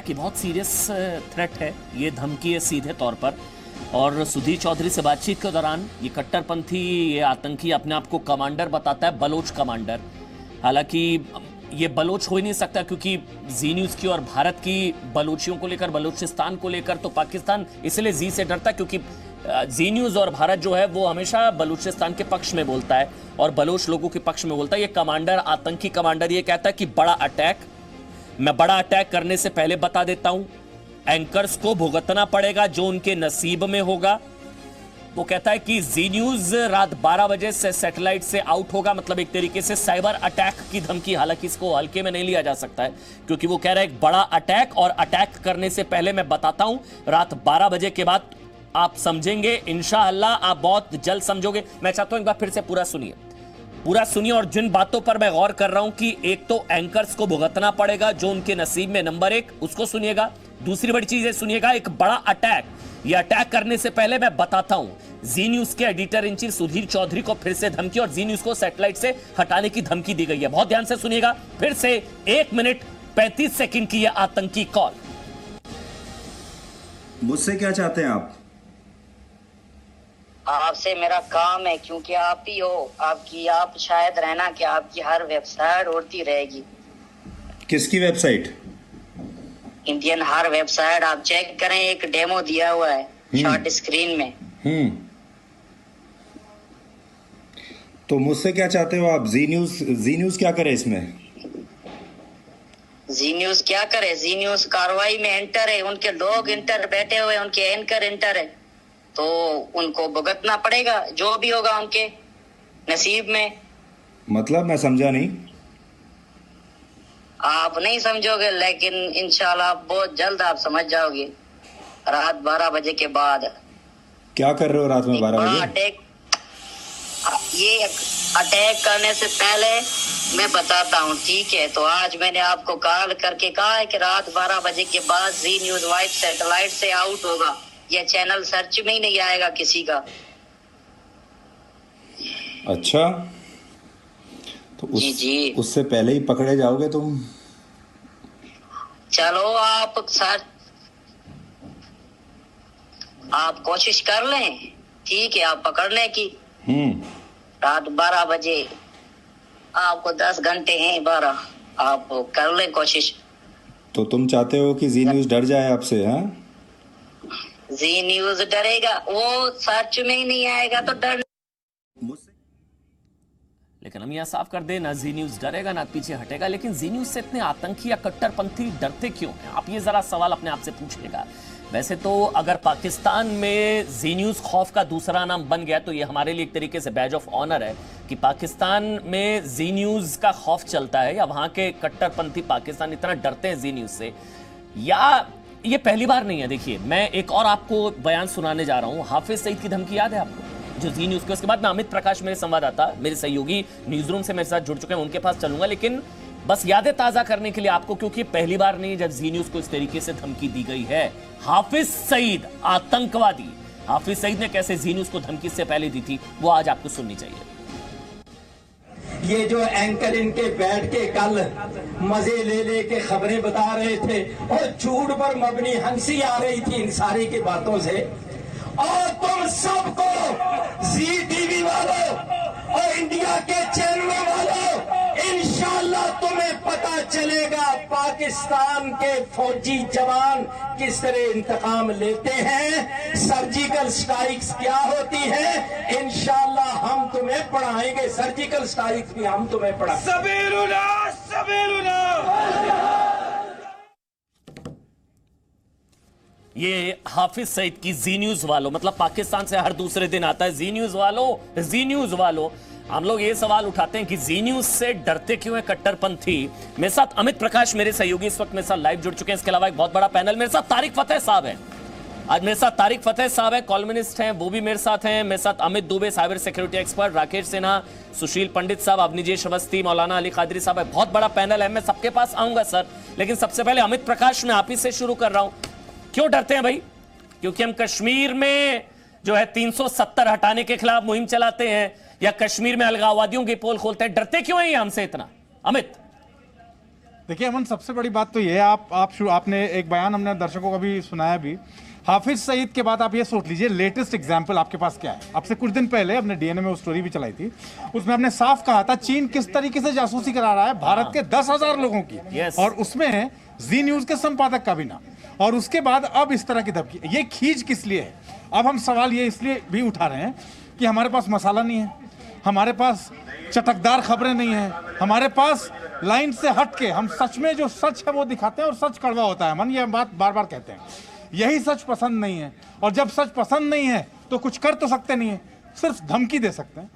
है कि बहुत सीरियस थ्रेट है, ये धमकी है सीधे तौर पर। और सुधीर चौधरी से बातचीत के दौरान ये कट्टरपंथी, ये आतंकी अपने आप को कमांडर बताता है, बलोच कमांडर। हालांकि ये बलोच हो ही नहीं सकता क्योंकि जी न्यूज़ की और भारत की बलोचियों को लेकर, बलूचिस्तान को लेकर तो पाकिस्तान इसलिए जी से डरता है क्योंकि जी न्यूज़ और भारत जो है वो हमेशा बलूचिस्तान के पक्ष में बोलता है और बलोच लोगों के पक्ष में बोलता है। ये कमांडर, आतंकी कमांडर, ये कहता है कि बड़ा अटैक, मैं बड़ा अटैक करने से पहले बता देता हूं, एंकर्स को भुगतना पड़ेगा जो उनके नसीब में होगा। वो कहता है कि जी न्यूज़ रात 12 बजे से सैटेलाइट से आउट होगा, मतलब एक तरीके से साइबर अटैक की धमकी। हालांकि इसको हल्के में नहीं लिया जा सकता है क्योंकि वो कह रहा है एक बड़ा अटैक, और अटैक करने से पहले मैं बताता हूं रात 12 बजे के बाद आप समझेंगे, इंशाअल्लाह आप बहुत जल्द समझोगे। मैं चाहता हूं एक बार फिर से पूरा सुनिए और जिन बातों पर मैं गौर कर रहा हूं कि एक तो एंकर्स को भुगतना पड़ेगा जो उनके नसीब में, नंबर एक, उसको सुनिएगा। दूसरी बड़ी चीज है, सुनिएगा, एक बड़ा अटैक, ये अटैक करने से पहले मैं बताता हूं। जी न्यूज़ के editor in chief Sudhir Chaudhary को फिर से धमकी और जी न्यूज़ को सैटेलाइट से हटाने की धमकी दी गई है। बहुत ध्यान से सुनिएगा, फिर से 1 मिनट 35 सेकंड की यह आतंकी कॉल। मुझसे क्या चाहते हैं आप? आपसे मेरा काम है, क्योंकि आप ही हो, आप शायद रहना कि आपकी हर वेबसाइट उड़ती रहेगी। किसकी वेबसाइट? इंडियन हर वेबसाइट आप चेक करें, एक डेमो दिया हुआ है शॉर्ट स्क्रीन में। तो मुझसे क्या चाहते हो आप? जी न्यूज़ क्या करे इसमें? जी न्यूज़ क्या करे? जी न्यूज़ कार्रवाई में एंटर है, उनके लोग इंटर बैठे हुए, उनके एंकर इंटर है, तो उनको भुगतना पड़ेगा जो भी होगा उनके नसीब में। मतलब मैं समझा नहीं। आप नहीं समझोगे, लेकिन इंशाल्लाह बहुत जल्द आप समझ जाओगे रात 12 बजे के बाद। क्या कर रहे हो रात में 12 बजे? ये अटैक करने से पहले मैं बताता हूँ, ठीक है? तो आज मैंने आपको कॉल करके कहा है कि रात 12 बजे के बाद जी न्यूज़ वाइड सैटेलाइट से आउट होगा, ये चैनल सर्च में ही नहीं आएगा किसी का। अच्छा, तो जी उससे पहले ही पकड़े जाओगे तुम? चलो आप कोशिश कर लें, ठीक है, आप पकड़ने की। रात 12 बजे, आपको 10 घंटे हैं, 12, आप कर लें कोशिश। तो तुम चाहते हो कि जी न्यूज़ डर जाए आपसे? हाँ, जी न्यूज़ डरेगा, वो सर्च में ही नहीं आएगा तो डर। लेकिन हम यह साफ कर दें, ना जी न्यूज़ डरेगा ना पीछे हटेगा। लेकिन जी न्यूज़ से इतने आतंकी या कट्टरपंथी डरते क्यों हैं? आप ये जरा सवाल अपने आप से पूछिएगा। वैसे तो अगर पाकिस्तान में जी न्यूज़ खौफ का दूसरा नाम बन गया तो ये हमारे लिए एक तरीके से बैज ऑफ ऑनर है कि पाकिस्तान में जी न्यूज़ का खौफ चलता है, या वहां के कट्टरपंथी पाकिस्तान इतना डरते हैं जी न्यूज़ से। या ये पहली बार नहीं है। देखिए, मैं एक और आपको बयान सुनाने जा रहा हूं। हाफिज सईद की धमकी याद है आपको, जो जी न्यूज़ के? उसके बाद मैं अमित प्रकाश, मेरे संवाददाता, मेरे सहयोगी न्यूज़ रूम से मेरे साथ जुड़ चुके हैं, उनके पास चलूंगा। लेकिन बस यादें ताज़ा करने के लिए आपको, क्योंकि पहली बार नहीं जब जी न्यूज़ को इस तरीके से धमकी दी गई है। हाफिज सईद, आतंकवादी हाफिज सईद ने कैसे जी न्यूज़ को धमकी से पहले दी थी, वो आज आपको सुननी चाहिए। ये जो एंकर इनके बैठ के कल मजे ले ले के खबरें बता रहे थे और झूठ पर मबनी हंसी आ रही थी इन सारी की बातों से, और तुम सबको, जी टीवी वालों और इंडिया के चैनलों वालों, इंशाल्लाह तुम्हें पता चलेगा पाकिस्तान के फौजी जवान किस तरह इंतकाम लेते हैं, सर्जिकल स्ट्राइक्स क्या होती है। इंशाल्लाह हम तुम्हें पढ़ाएंगे, सर्जिकल स्ट्राइक्स भी हम तुम्हें पढ़ाएंगे। सबीरुल्लाह, सबीरुल्लाह। ये हाफिज सईद की जी न्यूज़ वालों, मतलब पाकिस्तान से हर दूसरे दिन आता है जी न्यूज़ वालों, जी न्यूज़ वालों। हम लोग ये सवाल उठाते हैं कि जी न्यूज़ से डरते क्यों है कट्टरपंथी। मेरे साथ अमित प्रकाश, मेरे सहयोगी, इस वक्त मेरे साथ लाइव जुड़ चुके हैं। इसके अलावा एक बहुत बड़ा पैनल, मेरे साथ तारिक फतेह साहब है। आज मेरे साथ तारिक फतेह साहब है, कॉलमनिस्ट हैं, वो भी मेरे साथ हैं। मेरे साथ Amit Dubey, cyber security expert, Rakesh Sinha, Sushil Pandit साहब, अवनीजेश अवस्थी, मौलाना अली कादरी साहब है। बहुत बड़ा पैनल है, मैं सबके पास आऊंगा सर। लेकिन सबसे पहले अमित प्रकाश, मैं आप ही से शुरू कर रहा हूं। क्यों डरते हैं भाई? क्योंकि हम कश्मीर में जो है 370 हटाने के खिलाफ मुहिम चलाते हैं, या कश्मीर में अलगाववादियों की पोल खोलते हैं? डरते क्यों हैं ये हमसे इतना? अमित। देखिए अमन, सबसे बड़ी बात तो ये है, आपने एक बयान हमने दर्शकों को भी सुनाया भी, हाफिज सईद के बाद आप ये सोच लीजिए लेटेस्ट एग्जाम्पल आपके पास क्या है। अब से कुछ दिन पहले अपने डीएनए में वो स्टोरी भी चलाई थी, उसमें आपने साफ कहा था चीन किस तरीके से जासूसी करा रहा है भारत के 10,000 लोगों की, और उसमें जी न्यूज के संपादक का भी नाम। और उसके बाद अब इस तरह की धमकी, ये खींच किस लिए है? अब हम सवाल ये इसलिए भी उठा रहे हैं कि हमारे पास मसाला नहीं है, हमारे पास चटकदार खबरें नहीं है, हमारे पास लाइन से हट के हम सच में जो सच है वो दिखाते हैं, और सच कड़वा होता है। मन ये बात बार बार कहते हैं, यही सच पसंद नहीं है। और जब सच पसंद नहीं है तो कुछ कर तो सकते नहीं है, सिर्फ धमकी दे सकते हैं।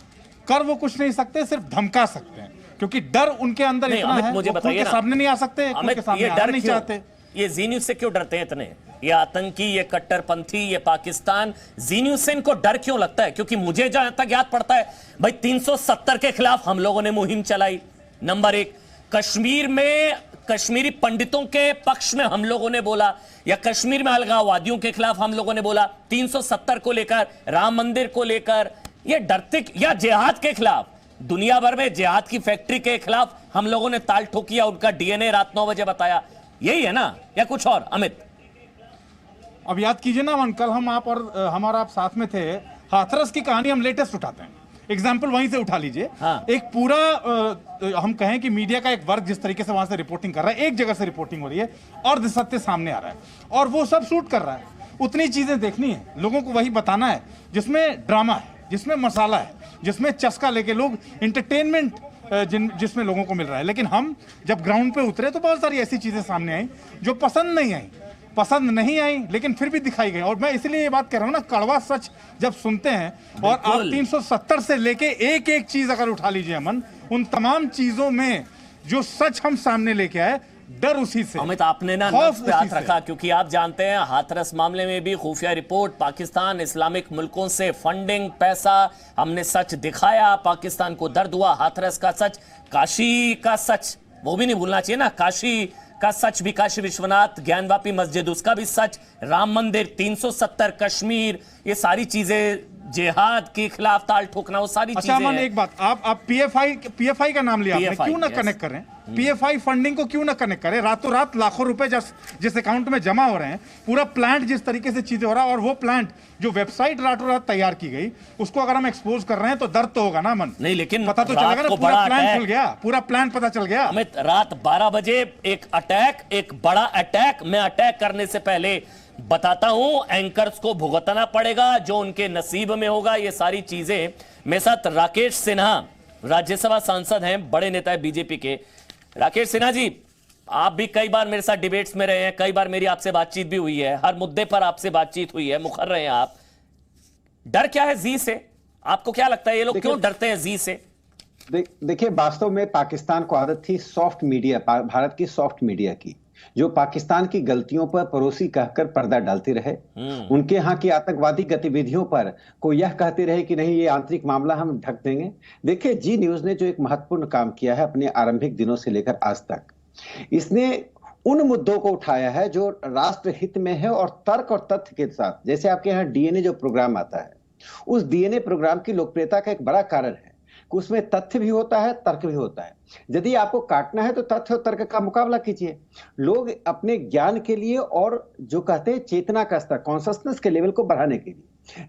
कर वो कुछ नहीं सकते, सिर्फ धमका सकते हैं, क्योंकि डर उनके अंदर इतना है, मुझे वो खुल के सामने नहीं आ सकते, खुल के सामने आना नहीं चाहते। ये जी न्यूज से क्यों डरते हैं इतने? ये आतंकी, ये कट्टरपंथी, ये पाकिस्तान, जी न्यूज से इनको डर क्यों लगता है? क्योंकि मुझे जहां तक याद पड़ता है भाई 370 के खिलाफ हम लोगों ने मुहिम चलाई, नंबर 1। कश्मीर में कश्मीरी पंडितों के पक्ष में हम लोगों ने बोला, या कश्मीर में अलगाववादियों के खिलाफ हम लोगों ने बोला, 370 को लेकर, राम मंदिर को लेकर, ये डरते, या जिहाद के खिलाफ, दुनिया भर में जिहाद की फैक्ट्री के खिलाफ हम लोगों ने ताल ठोकिया, उनका डीएनए रात 9 बजे बताया। यही है ना, या कुछ और? अमित, अब याद कीजिए ना मन, कल हम आप और हमारा आप साथ में थे, हाथरस की कहानी हम लेटेस्ट उठाते हैं, एग्जाम्पल वहीं से उठा लीजिए। हाँ। एक पूरा हम कहें कि मीडिया का एक वर्ग जिस तरीके से वहां से रिपोर्टिंग कर रहा है, एक जगह से रिपोर्टिंग हो रही है और सत्य सामने आ रहा है, और वो सब शूट कर रहा है। उतनी चीजें देखनी है, लोगों को वही बताना है जिसमें ड्रामा है, जिसमें मसाला है, जिसमें चस्का लेके लोग इंटरटेनमेंट जिसमें लोगों को मिल रहा है। लेकिन हम जब ग्राउंड पे उतरे तो बहुत सारी ऐसी चीजें सामने आई जो पसंद नहीं आई, लेकिन फिर भी दिखाई गई। और मैं इसलिए ये बात कह रहा हूं ना, कड़वा सच जब सुनते हैं, और आप 370 से लेके एक एक चीज अगर उठा लीजिए अमन, उन तमाम चीजों में जो सच हम सामने लेके आए, डर उसी से। अमित, आपने ना नब्ज पे हाथ रखा, क्योंकि आप जानते हैं हाथरस मामले में भी खुफिया रिपोर्ट, पाकिस्तान, इस्लामिक मुल्कों से फंडिंग, पैसा, हमने सच दिखाया, पाकिस्तान को दर्द हुआ। हाथरस का सच, काशी का सच, वो भी नहीं भूलना चाहिए ना, काशी का सच भी, काशी विश्वनाथ, ज्ञानवापी मस्जिद, उसका भी सच, राम मंदिर, 370, कश्मीर, ये सारी चीजें, जिहाद के खिलाफ ताल ठोकना, वो सारी चीजें। अच्छा, एक बात, आप पीएफआई का नाम लिया आपने, क्यों ना कनेक्ट करें? पीएफआई फंडिंग को क्यों ना कनेक्ट करें? रातों रात लाखों रुपए जिस अकाउंट में जमा हो रहे हैं, पूरा प्लांट जिस तरीके से चीजें हो रहा है, और वो प्लांट जो वेबसाइट रातों रात तैयार की गई, उसको अगर हम एक्सपोज कर रहे हैं तो दर्द तो होगा ना मन? नहीं, लेकिन पता तो चलेगा ना, पूरा प्लान खुल गया, पूरा प्लान पता चल गया। अमित, रात 12 बजे एक बड़ा अटैक, मैं अटैक करने से पहले बताता हूं, एंकर्स को भुगतना पड़ेगा, जो उनके नसीब में होगा, ये सारी चीजें। मेरे साथ राकेश सिन्हा, राज्यसभा सांसद हैं, बड़े नेता है बीजेपी के। राकेश सिन्हा जी, आप भी कई बार मेरे साथ डिबेट्स में रहे हैं, कई बार मेरी आपसे बातचीत भी हुई है, हर मुद्दे पर आपसे बातचीत हुई है, मुखर रहे हैं आप। डर क्या है जी से? आपको क्या लगता है ये लोग क्यों डरते हैं जी से? देखिए, वास्तव में पाकिस्तान को आदत थी सॉफ्ट मीडिया, भारत की सॉफ्ट मीडिया की, जो पाकिस्तान की गलतियों पर पड़ोसी कहकर पर्दा डालते रहे, उनके यहाँ की आतंकवादी गतिविधियों पर को यह कहते रहे कि नहीं, ये आंतरिक मामला हम ढक देंगे। देखिए, जी न्यूज ने जो एक महत्वपूर्ण काम किया है अपने आरंभिक दिनों से लेकर आज तक, इसने उन मुद्दों को उठाया है जो राष्ट्र हित में है, और तर्क और तथ्य के साथ। जैसे आपके यहाँ डीएनए जो प्रोग्राम आता है, उस डीएनए प्रोग्राम की लोकप्रियता का एक बड़ा कारण है कि उसमें तथ्य भी होता है, तर्क भी होता है। यदि आपको काटना है तो तथ्य और तर्क का मुकाबला कीजिए। लोग अपने ज्ञान के लिए, और जो कहते हैं चेतना का स्तर, कॉन्शसनेस के लेवल को बढ़ाने के लिए,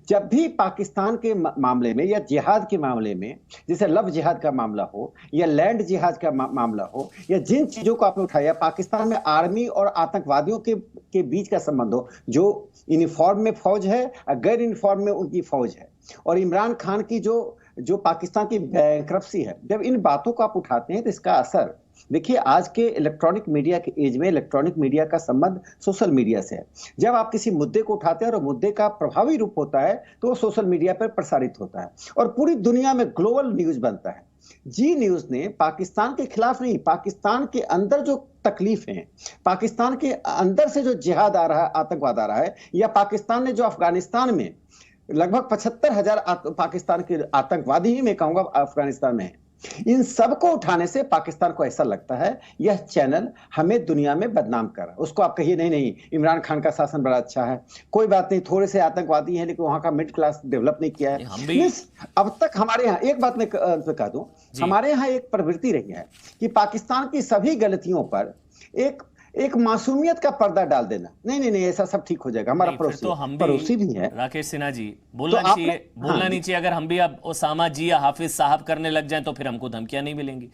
जब भी पाकिस्तान के मामले में या जिहाद के मामले में, जैसे लव जिहाद का मामला हो या लैंड जिहाद का मामला हो, या जिन चीजों को आपने उठाया, पाकिस्तान में आर्मी और आतंकवादियों के बीच का संबंध हो, जो यूनिफॉर्म में फौज है, गैर यूनिफॉर्म में उनकी फौज है, और इमरान खान की जो पाकिस्तान की बैंक्रप्सी है, जब इन बातों को आप उठाते हैं तो इसका असर, देखिए, आज के इलेक्ट्रॉनिक मीडिया के एज में इलेक्ट्रॉनिक मीडिया का संबंध सोशल मीडिया से है। जब आप किसी मुद्दे को उठाते हैं और मुद्दे का प्रभावी रूप होता है तो वो सोशल मीडिया पर प्रसारित होता है और पूरी दुनिया में ग्लोबल न्यूज बनता है। जी न्यूज ने पाकिस्तान के खिलाफ नहीं, पाकिस्तान के अंदर जो तकलीफ है, पाकिस्तान के अंदर से जो जिहाद आ रहा है, आतंकवाद आ रहा है, या पाकिस्तान ने जो अफगानिस्तान में लगभग 75,000 पाकिस्तान के आतंकवादी ही मैं कहूंगा अफगानिस्तान में है, इन सब को उठाने से पाकिस्तान को ऐसा लगता है यह चैनल हमें दुनिया में बदनाम कर रहा है। उसको आप कहिए नहीं नहीं इमरान खान का शासन बड़ा अच्छा है, कोई बात नहीं, थोड़े से आतंकवादी हैं लेकिन वहां का मिडिल क्लास डेवलप नहीं किया है। हम भी अब तक हमारे यहाँ एक बात मैं कह दूं, हमारे यहाँ एक प्रवृत्ति रही है कि पाकिस्तान की सभी गलतियों पर एक मासूमियत का पर्दा डाल देना, नहीं नहीं नहीं ऐसा सब ठीक हो जाएगा, हमारा पड़ोसी भी है। राकेश सिन्हा जी बोलना चाहिए, बोलना नहीं चाहिए। अगर हम भी अब ओसामा जी या हाफिज साहब करने लग जाएं तो फिर हमको धमकियां नहीं मिलेंगी।